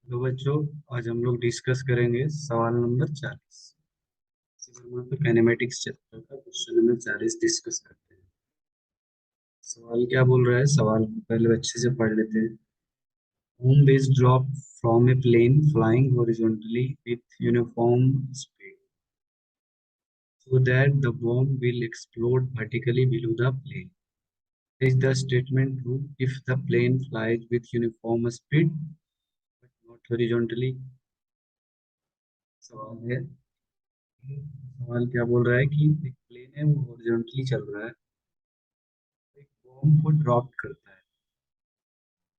Hello बच्चों। आज हम लोग डिस्कस करेंगे सवाल नंबर 40। काइनेमेटिक्स चैप्टर का क्वेश्चन नंबर 40 डिस्कस करते हैं। सवाल क्या बोल रहा है, सवाल को पहले अच्छे से पढ़ लेते हैं। Bomb is dropped from a plane flying horizontally with uniform speed so that the bomb will explode vertically below the plane. Is the statement true if the plane flies with uniform speed but not horizontally? सवाल है, सवाल क्या बोल रहा है कि एक plane है वो हॉरिजॉन्टली चल रहा है, एक बॉम्ब को ड्रॉप करता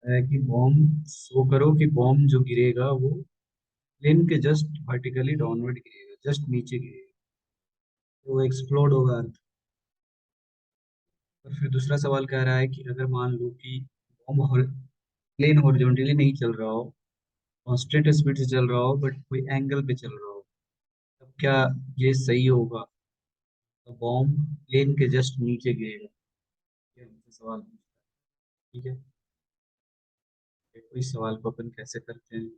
है कि बॉम्ब शो करो कि बॉम्ब जो गिरेगा वो प्लेन के जस्ट वर्टिकली डाउनवर्ड गिरेगा, जस्ट नीचे गिरेगा, तो वो एक्सप्लोड होगा। और फिर दूसरा सवाल कह रहा है कि अगर मान लो कि बॉम्ब प्लेन हॉरिजॉन्टली नहीं चल रहा हो, कांस्टेंट स्पीड से चल रहा हो बट कोई एंगल पे चल रहा हो, तब क्या ये सही होगा? तो बॉम्ब प्लेन के जस्ट नीचे गिरेगा। ये हमसे सवाल पूछता है। ठीक है, देखो इस सवाल को अपन कैसे करते हैं।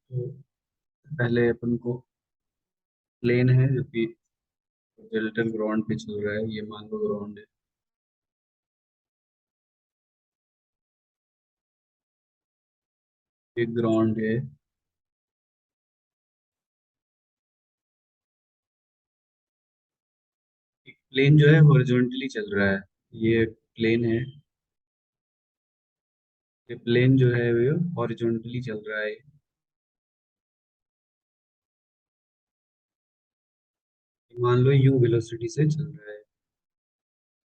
तो पहले अपन को प्लेन है जो कि होरिजेंटल ग्राउंड पे चल रहा है, ये मान लो ग्राउंड है। एक ग्राउंड है, एक प्लेन जो है हॉरिजॉन्टली चल रहा है। ये प्लेन है, ये प्लेन जो है वो हॉरिजॉन्टली चल रहा है। मान लो यू वेलोसिटी से चल रहा है।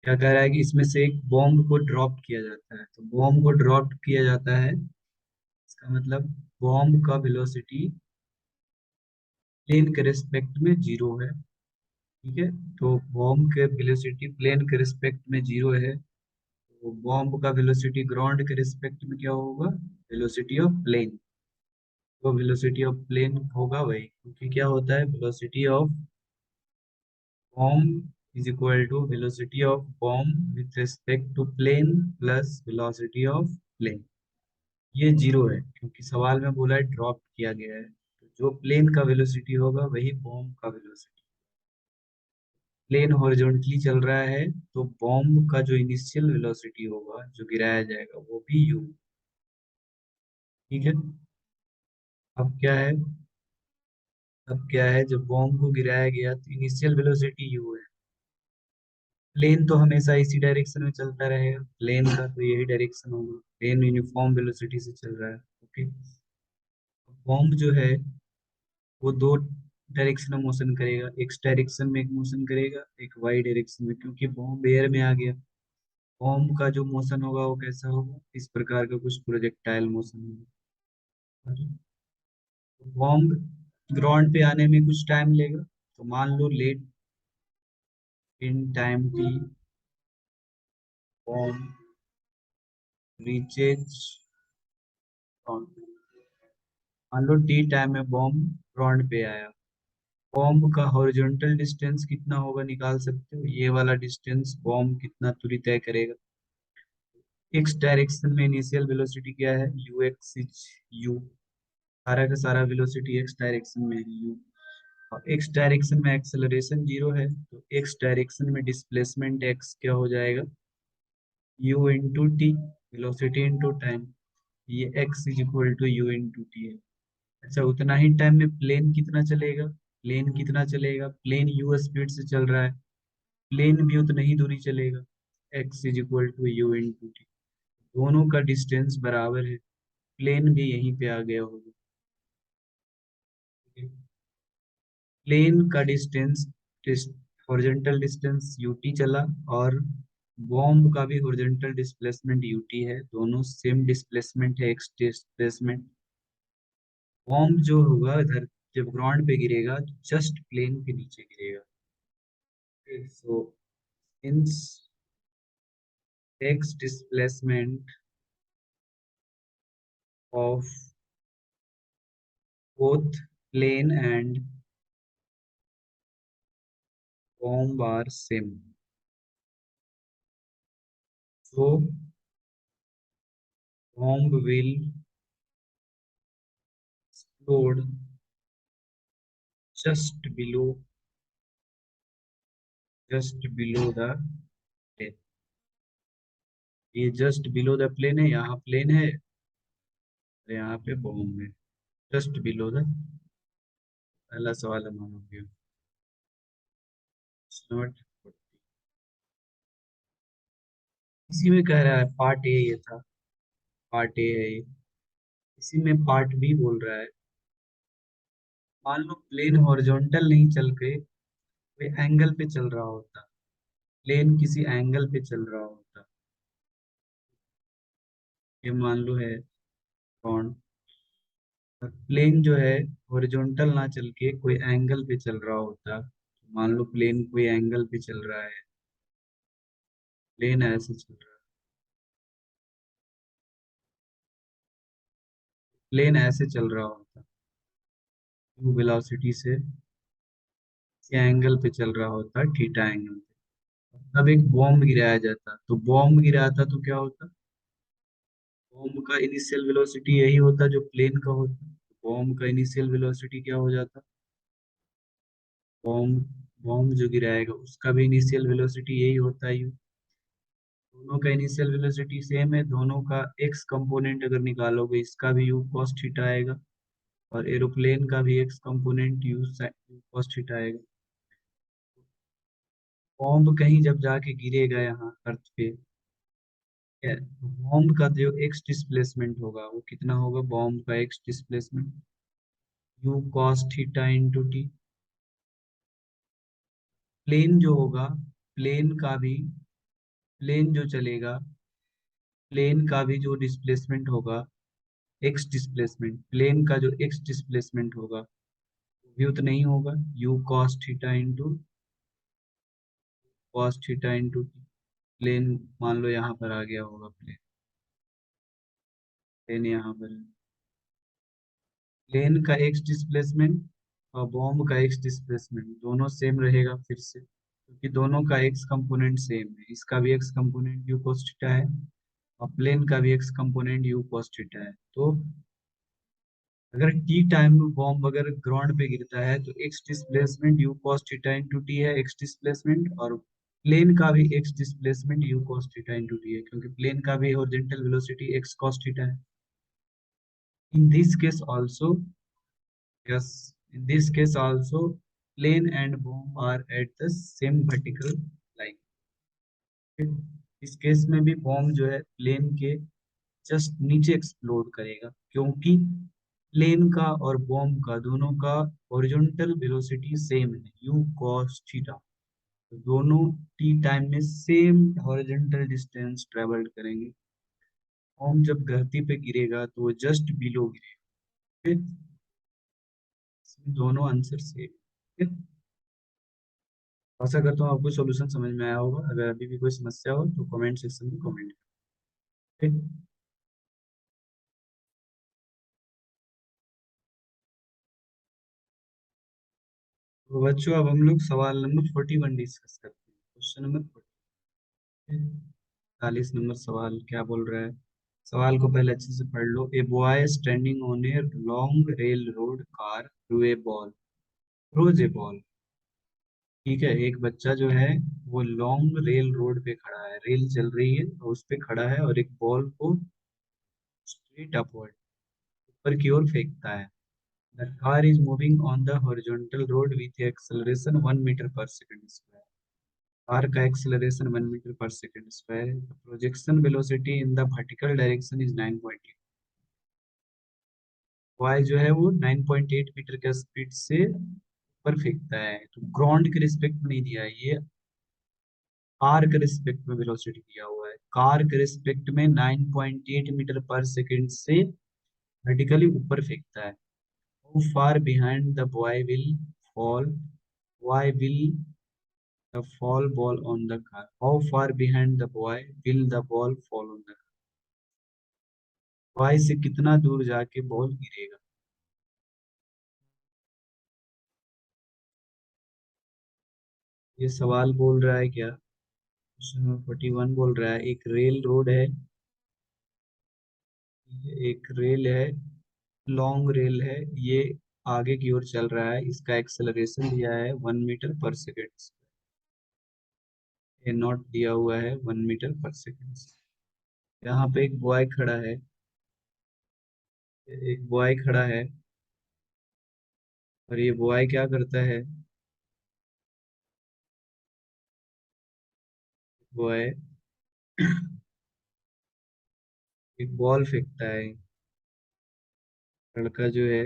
क्या कह रहा है कि इसमें से एक बॉम्ब को ड्रॉप किया जाता है, तो बॉम्ब को ड्रॉप किया जाता है, इसका मतलब बॉम्ब का वेलोसिटी प्लेन के रिस्पेक्ट में जीरो है। ठीक है, तो बॉम्ब के वेलोसिटी प्लेन के रिस्पेक्ट में जीरो है, तो बॉम्ब का वेलोसिटी ग्राउंड के रिस्पेक्ट में क्या होगा? Velocity of plane. तो वेलोसिटी ऑफ प्लेन होगा वही, क्योंकि क्या होता है, velocity of bomb is equal to velocity of bomb with respect to plane plus velocity of plane. ये जीरो है क्योंकि सवाल में बोला है ड्रॉप किया गया है, तो जो प्लेन का वेलोसिटी होगा वही बॉम्ब का वेलोसिटी। प्लेन हॉरिजॉन्टली चल रहा है, तो बॉम्ब का जो इनिशियल वेलोसिटी होगा जो गिराया जाएगा वो भी यू। ठीक है, अब क्या है, अब क्या है, जब बॉम्ब को गिराया गया तो इनिशियल वेलोसिटी यू है। प्लेन तो हमेशा इसी डायरेक्शन में चलता रहेगा, प्लेन का तो यही डायरेक्शन होगा, प्लेन यूनिफॉर्म वेलोसिटी से चल रहा है। ओके, बॉम्ब जो है वो दो डायरेक्शन में मोशन करेगा, एक्स डायरेक्शन में एक मोशन करेगा, एक वाई डायरेक्शन में, क्योंकि बॉम्ब एयर में आ गया। बॉम्ब का जो मोशन होगा वो कैसा होगा, इस प्रकार का कुछ प्रोजेक्टाइल मोशन होगा। बॉम्ब ग्राउंड पे आने में कुछ टाइम लेगा, तो मान लो let in time T bomb reaches, मान लो टी टाइम में बॉम्ब ग्राउंड पे आया। बॉम्ब का हॉरिजॉन्टल डिस्टेंस कितना होगा निकाल सकते हो, ये वाला डिस्टेंस बॉम्ब कितना दूरी तय करेगा। एक्स डायरेक्शन में इनिशियल वेलोसिटी क्या है, यू एक्स इज यू, सारा का सारा वेलोसिटी एक्स डायरेक्शन में है यू। और एक्स डायरेक्शन में एक्सेलरेशन जीरो है, तो एक्स डायरेक्शन में डिस्प्लेसमेंट एक्स क्या हो जाएगा, U into T, velocity into time. ये X is equal to you into T है। अच्छा, उतना ही टाइम में प्लेन कितना चलेगा, प्लेन कितना चलेगा, प्लेन यू स्पीड से चल रहा है, प्लेन भी उतना ही दूरी चलेगा, x is equal to you into t. दोनों का डिस्टेंस बराबर है, प्लेन भी यहीं पे आ गया होगा। प्लेन का डिस्टेंस, हॉरिजॉन्टल डिस्टेंस यूटी चला, और बॉम्ब का भी हॉरिजॉन्टल डिस्प्लेसमेंट यूटी है, दोनों सेम डिस्प्लेसमेंट है, एक्स डिस्प्लेसमेंट। बॉम्ब जो होगा इधर जब ग्राउंड पे गिरेगा जस्ट प्लेन के नीचे गिरेगा। सो ins x displacement of both plane and bomb are same. So bomb will explode just below the plane. ये जस्ट बिलो द प्लेन है, यहाँ प्लेन है और यहाँ पे बॉम्ब है, जस्ट बिलो द। पहला सवाल हमारा हो गया। नंबर इसी में कह रहा है पार्ट ए, ये था पार्ट ए है ये। इसी में पार्ट बी बोल रहा है, मान लो प्लेन हॉरिजॉन्टल नहीं चल के कोई एंगल पे चल रहा होता, प्लेन किसी एंगल पे चल रहा होता। ये मान लो है कौन, प्लेन जो है हॉरिजॉन्टल ना चल के कोई एंगल पे चल रहा होता। मान लो प्लेन कोई एंगल पे चल रहा है, प्लेन ऐसे चल रहा है, प्लेन ऐसे चल रहा होता, यू वेलोसिटी से एंगल पे चल रहा होता, थीटा एंगल पे। अब एक बॉम्ब गिराया जाता, तो बॉम्ब गिराता तो क्या होता, बॉम्ब का इनिशियल वेलोसिटी यही होता जो प्लेन का होता। बॉम्ब का इनिशियल वेलोसिटी क्या हो जाता, बॉम्ब बॉम्ब जो गिराएगा उसका भी इनिशियल वेलोसिटी यही होता है यू। दोनों का इनिशियल वेलोसिटी सेम है, दोनों का एक्स कंपोनेंट अगर निकालोगे इसका भी यू कॉस थीटा आएगा, और एरोप्लेन का भी X component you cos theta आएगा। बॉम्ब कहीं जब जाके गिरेगा यहाँ अर्थ पे, बॉम्ब का जो एक्स डिस्प्लेसमेंट होगा वो कितना होगा, बॉम्ब का x displacement u cos theta into t. Plane जो होगा, प्लेन का भी, प्लेन जो चलेगा, प्लेन का भी जो डिस्प्लेसमेंट होगा, एक्स डिस्प्लेसमेंट, प्लेन का जो एक्स डिस्प्लेसमेंट होगा व्युत नहीं होगा, u cos theta into cos theta into t. Plane मान लो यहाँ पर आ गया होगा, प्लेन प्लेन यहाँ पर है। प्लेन का एक्स डिस्प्लेसमेंट और बॉम्ब का एक्स डिस्प्लेसमेंट दोनों सेम रहेगा फिर से, क्योंकि दोनों का एक्स कंपोनेंट सेम है, इसका भी X component U cos theta है और प्लेन का भी X component U cos theta है। तो अगर टी टाइम में बॉम्ब अगर ग्राउंड पे गिरता है तो X displacement U cos theta into T है, एक्स डिस्प्लेसमेंट, और प्लेन का भी X displacement U cos theta into T है, क्योंकि प्लेन का भी horizontal velocity X cos theta है। In this case also, yes, in this case also, plane and bomb are at the same vertical line. इस case में भी bomb जो है प्लेन के जस्ट नीचे एक्सप्लोड करेगा, क्योंकि प्लेन का और बॉम्ब का दोनों का हॉरिजॉन्टल वेलोसिटी सेम है, यू cos थीटा। तो दोनों टी टाइम में सेम हॉरिजॉन्टल डिस्टेंस ट्रेवल करेंगे। बॉम्ब जब धरती पे गिरेगा तो वो जस्ट बिलो गिरेगा। फिर इसमें दोनों आंसर सेम। आशा करता हूँ आपको सॉल्यूशन समझ में आया होगा, अगर अभी भी कोई समस्या हो तो कमेंट सेक्शन में कमेंट करें। तो बच्चों अब हम लोग सवाल नंबर 41 डिस्कस करते हैं, क्वेश्चन नंबर 40, 40 नंबर सवाल क्या बोल रहा है। सवाल को पहले अच्छे से पढ़ लो। A boy standing on a long railroad car through a ball, throws a ball. ठीक है, एक बच्चा जो है वो लॉन्ग रेल रोड पे खड़ा है, रेल चल रही है और उस पे खड़ा है और एक बॉल को स्ट्रेट अपवर्ड, ऊपर की ओर फेंकता है। The car is moving on the horizontal road with acceleration 1 meter per second square. Car का acceleration 1 meter per second square. The projection velocity in the vertical direction is 9.8. y जो है वो 9.8 metre का speed से ऊपर फेंकता है। तो ग्राउंड के रिस्पेक्ट में नहीं दिया है ये, कार के रिस्पेक्ट में वेलोसिटी दिया हुआ है। कार के रिस्पेक्ट में 9.8 मीटर पर सेकंड से वर्टिकली ऊपर फेंकता है। How far behind the boy will fall? Why will the fall ball on the car? How far behind the boy will the ball fall on the car? Boy से कितना दूर जाके ball गिरेगा। ये सवाल बोल रहा है क्या, क्वेश्चन नंबर 41 बोल रहा है एक रेल रोड है, एक रेल है, लॉन्ग रेल है, ये आगे की ओर चल रहा है, इसका एक्सेलरेशन दिया है 1 मीटर पर सेकेंड, ये नॉट दिया हुआ है 1 मीटर पर सेकेंड। यहाँ पे एक बॉय खड़ा है, एक बॉय खड़ा है, और ये बॉय क्या करता है, बॉय एक बॉल फेंकता है, लड़का जो है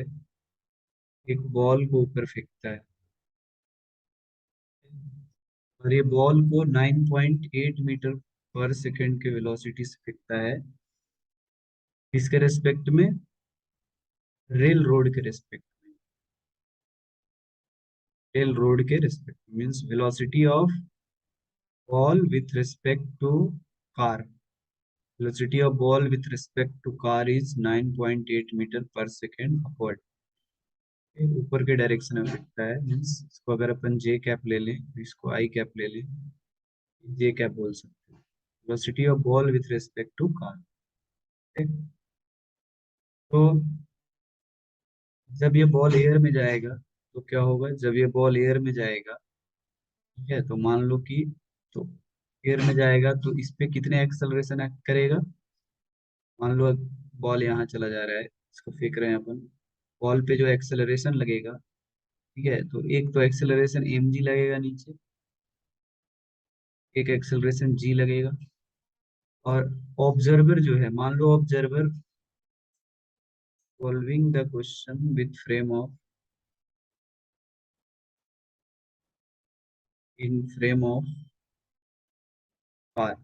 एक बॉल को ऊपर फेंकता है, और ये बॉल को 9.8 मीटर पर सेकेंड के वेलोसिटी से फेंकता है, इसके रेस्पेक्ट में, रेल रोड के रेस्पेक्ट में, रेल रोड के respect means velocity of ball with respect to car, velocity of ball with respect to car is 9.8 metre per second upward, ऊपर के डायरेक्शन में फेंकता है, मींस इसको अगर अपन जे कैप ले लें तो इसको आई कैप ले लें, जे कैप बोल सकते हैं, velocity of ball with respect to car। तो जब ये बॉल एयर में जाएगा तो क्या होगा, जब ये बॉल एयर में जाएगा, ठीक है, तो मान लो कि, तो एयर में जाएगा तो इस पे कितने एक्सेलरेशन एक्ट करेगा, मान लो बॉल यहाँ चला जा रहा है, इसको फेंक रहे हैं अपन, बॉल पे जो एक्सेलरेशन लगेगा, ठीक है, तो एक तो एक्सेलरेशन एम जी लगेगा नीचे, एक एक्सेलरेशन जी लगेगा, और ऑब्जर्वर जो है, मान लो observer solving the question with frame of, in frame of car,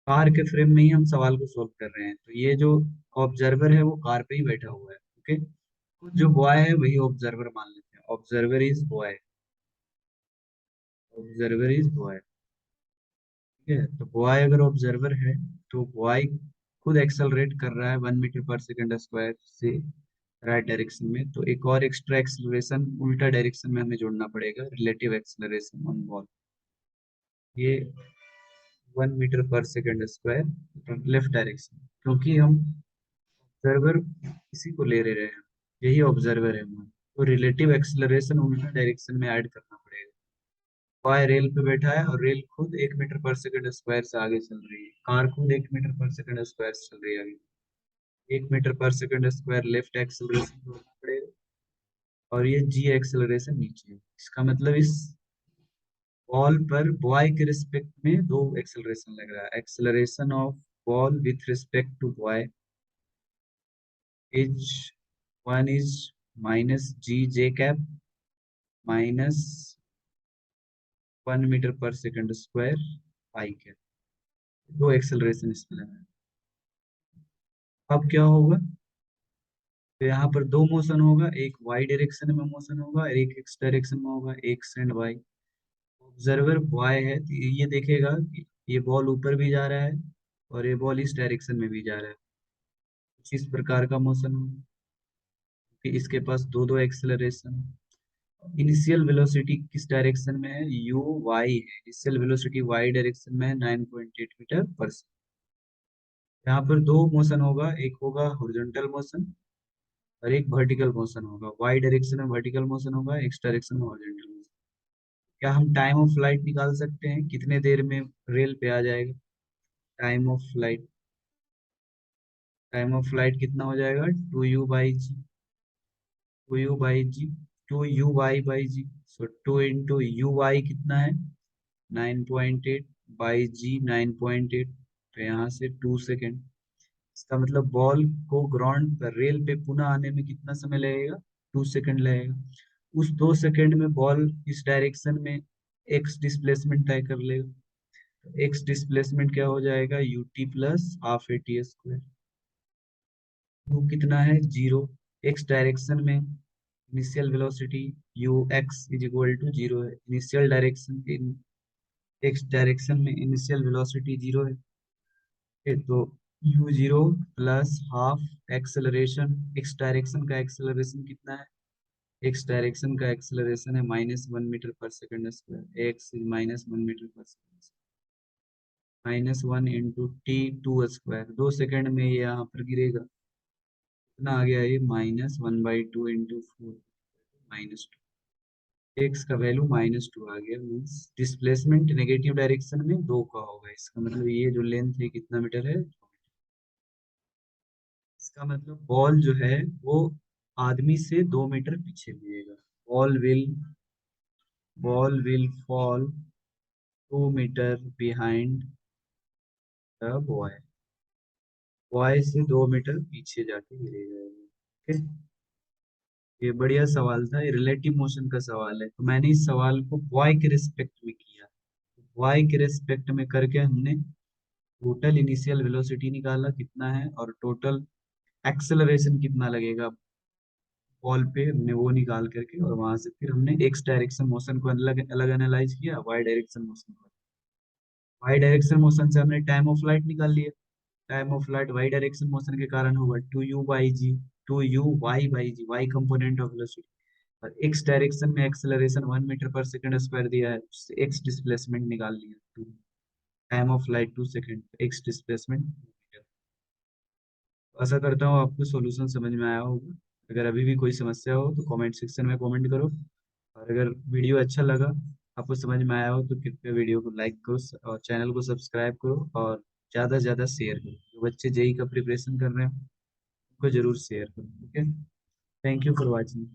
car के फ्रेम में ही हम सवाल को सॉल्व कर रहे हैं, तो ये जो ऑब्जर्वर है वो कार पे ही बैठा हुआ है, ओके, तो जो बॉय है वही ऑब्जर्वर मान लेते हैं, observer is boy, observer is boy, ठीक है, तो बॉय अगर ऑब्जर्वर है तो बॉय खुद एक्सेलरेट कर रहा है 1 मीटर पर सेकेंड स्क्वायर से राइट डायरेक्शन में, तो एक और एक्स्ट्रा एक्सेलरेशन उल्टा डायरेक्शन में हमें जोड़ना पड़ेगा, रिलेटिव एक्सेलरेशन ऑन बॉल, ये 1 metre per second square left direction, क्योंकि हम ऑब्जर्वर इसी को ले रहे हैं, यही ऑब्जर्वर है हमारा, तो रिलेटिव एक्सेलरेशन उल्टा डायरेक्शन में ऐड करना पड़ेगा, बॉय रेल पे बैठा है और रेल खुद 1 मीटर पर सेकेंड स्क्वायर से आगे चल रही है, कार खुद 1 मीटर पर सेकेंड स्क्वायर से चल रही है आगे, 1 metre per second square left acceleration जोड़ना पड़ेगा, और ये जी एक्सेलरेशन नीचे है, इसका मतलब इस बॉल पर बॉय के रिस्पेक्ट में दो एक्सेलरेशन लग रहा है, acceleration of ball with respect to boy is, one is minus g j cap minus 1 metre per second square i cap, दो एक्सेलरेशन इसमें लगा है। अब क्या होगा, तो यहाँ पर दो मोशन होगा, एक वाई डायरेक्शन में मोशन होगा और एक एक्स डायरेक्शन में होगा, x and y, observer boy है तो ये देखेगा कि ये बॉल ऊपर भी जा रहा है और ये बॉल इस डायरेक्शन में भी जा रहा है, कुछ इस प्रकार का मोशन होगा, कि इसके पास दो दो एक्सेलरेशन, इनिशियल वेलोसिटी किस डायरेक्शन में है, यू वाई है, इनिशियल वेलोसिटी वाई डायरेक्शन में है 9.8 मीटर पर सेकेंड, यहाँ पर दो मोशन होगा, एक होगा हॉरिजॉन्टल मोशन और एक वर्टिकल मोशन होगा, वाई डायरेक्शन में वर्टिकल मोशन होगा, एक्स डायरेक्शन में हॉरिजॉन्टल मोशन। क्या हम टाइम ऑफ फ्लाइट निकाल सकते हैं, कितने देर में रेल पे आ जाएगा, time of flight, time of flight कितना हो जाएगा, 2u/g, 2u/g, 2u/y/g, सो 2 × u/y कितना है, 9.8 बाई जी 9.8, तो यहाँ से 2 सेकेंड, इसका मतलब बॉल को ग्राउंड पर रेल पे पुनः आने में कितना समय लगेगा, 2 सेकेंड लगेगा, उस 2 सेकेंड में बॉल इस डायरेक्शन में एक्स डिस्प्लेसमेंट तय कर लेगा, एक्स डिस्प्लेसमेंट क्या हो जाएगा, u t plus half a t square, u कितना है 0, एक्स डायरेक्शन में initial velocity u x is equal to 0 है, initial direction in x direction में इनिशियल वेलोसिटी 0 है, तो u0 plus half acceleration, x direction का एक्सेलरेशन कितना है एक्स डायरेक्शन का एक्सेलरेशन है -1 metre per second square, X is -1 metre per second, -1 into t2 square, 2 second में ये यहाँ पर गिरेगा, कितना आ गया ये -1/2 इंटू 4, -2, एक्स का वैल्यू -2 आ गया, मीन्स डिस्प्लेसमेंट नेगेटिव डायरेक्शन में 2 का होगा, इसका मतलब ये जो लेंथ है कितना मीटर है, इसका मतलब बॉल जो है वो आदमी से 2 मीटर पीछे गिरेगा, ball will ball will fall 2 metre behind the boy, boy से 2 मीटर पीछे जाके गिरेगा, ठीक है। ये बढ़िया सवाल था, ये रिलेटिव मोशन का सवाल है, तो मैंने इस सवाल को बॉय के रिस्पेक्ट में किया, बॉय के रिस्पेक्ट में करके हमने टोटल इनिशियल वेलोसिटी निकाला कितना है और टोटल एक्सेलरेशन कितना लगेगा बॉल पे, हमने वो निकाल करके और वहां से फिर हमने एक्स डायरेक्शन मोशन को अलग अलग एनालाइज किया, वाई डायरेक्शन मोशन को, वाई डायरेक्शन मोशन से हमने टाइम ऑफ फ्लाइट निकाल लिया, time of flight Y direction motion के कारण होगा 2u/g, 2u/y/g, Y component of velocity, और एक्स डायरेक्शन में acceleration 1 metre per second square दिया है, उससे एक्स डिस्प्लेसमेंट निकाल लिया, time of flight 2 second, X displacement. आशा करता हूँ आपको सॉल्यूशन समझ में आया होगा, अगर अभी भी कोई समस्या हो तो कमेंट सेक्शन में कमेंट करो, और अगर वीडियो अच्छा लगा, आपको समझ में आया हो तो कृपया वीडियो को लाइक करो और चैनल को सब्सक्राइब करो और ज़्यादा से ज़्यादा शेयर करो, जो बच्चे जेई का प्रिपरेशन कर रहे हैं उनको जरूर शेयर करो, okay. Thank you for watching.